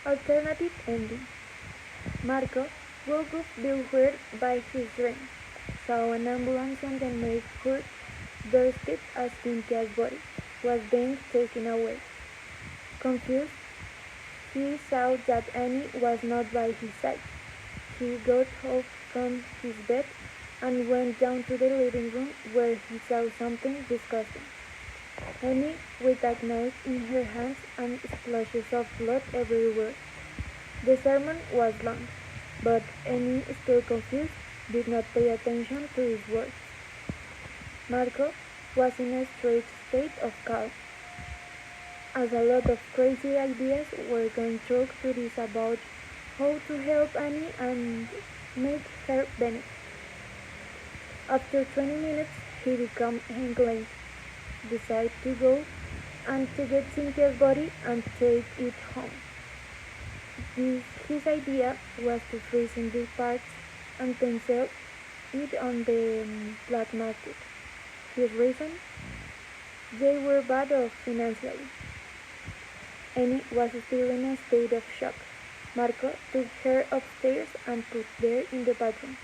Alternative ending. Marco woke up bewildered by his dream, saw an ambulance on the neighborhood doorstep as Cynthia's body was being taken away. Confused, he saw that Annie was not by his side. He got up from his bed and went down to the living room where he saw something disgusting. Annie with a knife in her hands and splashes of blood everywhere. The sermon was long, but Annie, still confused, did not pay attention to his words. Marco was in a strange state of calm, as a lot of crazy ideas were going through to this about how to help Annie and make her benefit. After 20 minutes, he became inclined, decided to go and to get Cynthia's body and take it home. His idea was to freeze in these parts and then sell it on the black market. His reason? They were bad off financially. Annie was still in a state of shock. Marco took her upstairs and put her in the bathroom.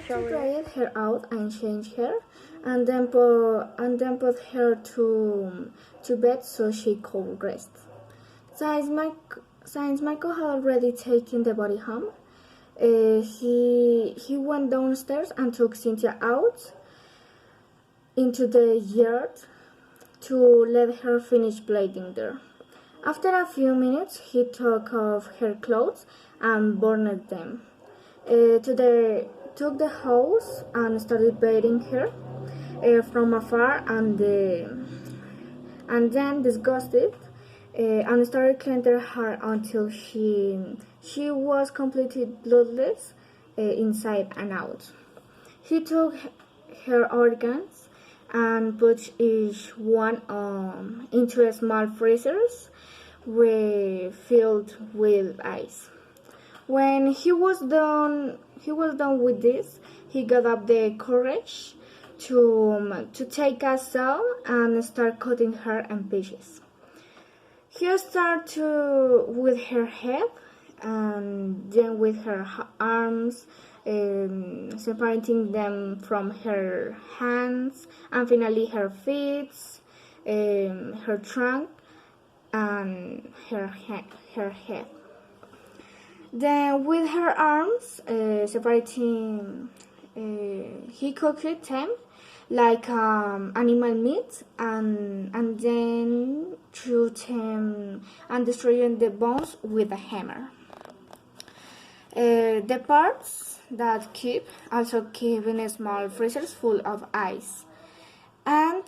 He dried her out and changed her, and then put her to bed so she could rest. Since Michael had already taken the body home, he went downstairs and took Cynthia out into the yard to let her finish bleeding there. After a few minutes, he took off her clothes and burned them. Took the hose and started bathing her from afar, and then disgusted and started cleaning her until she was completely bloodless inside and out. He took her organs and put each one into small freezers filled with ice. When he was done with this, he got up the courage to take a saw and start cutting her in pieces. He started with her head and then with her arms, separating them from her hands, and finally her feet, her trunk, and her head. Then with her arms separating, he cooked them like animal meat, and then threw them and destroyed the bones with a hammer. The parts that keep in small freezers full of ice, and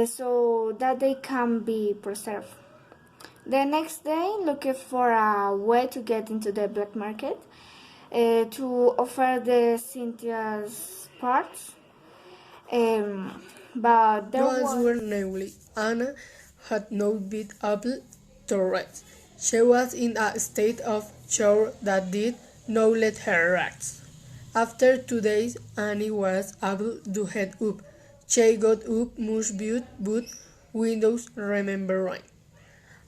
so that they can be preserved. The next day, looking for a way to get into the black market to offer the Cynthia's parts, but there was were namely Anna had not been able to rest. She was in a state of shock that did not let her rest. After 2 days, Annie was able to head up. She got up much but windows remembering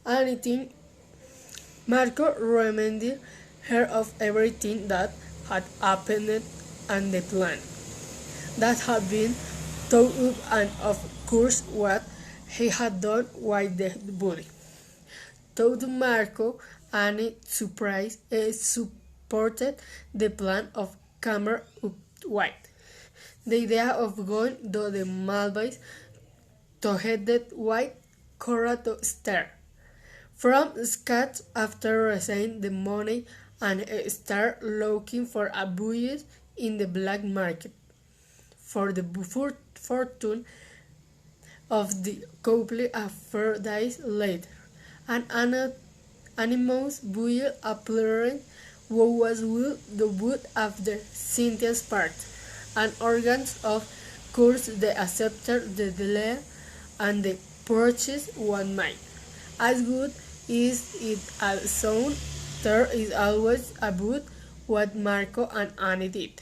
anything. Marco reminded her of everything that had happened and the plan that had been thought up, and of course what he had done with the body. Though Marco, Annie supported the plan of camera up white. The idea of going to the Maldives to head that white Cora to start from scratch after receiving the money and start looking for a buyer in the black market. For the fortune of the couple a few days later, an animals buyer appeared who was will the wood after Cynthia's part, and organs of course they accepted the delay and the purchase one made. As good is it as sound, there is always about what Marco and Annie did.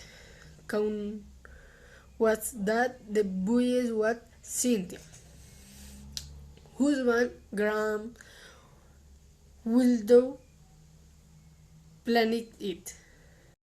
Was that the boys what Cynthia, husband, grand, Will thou planet it?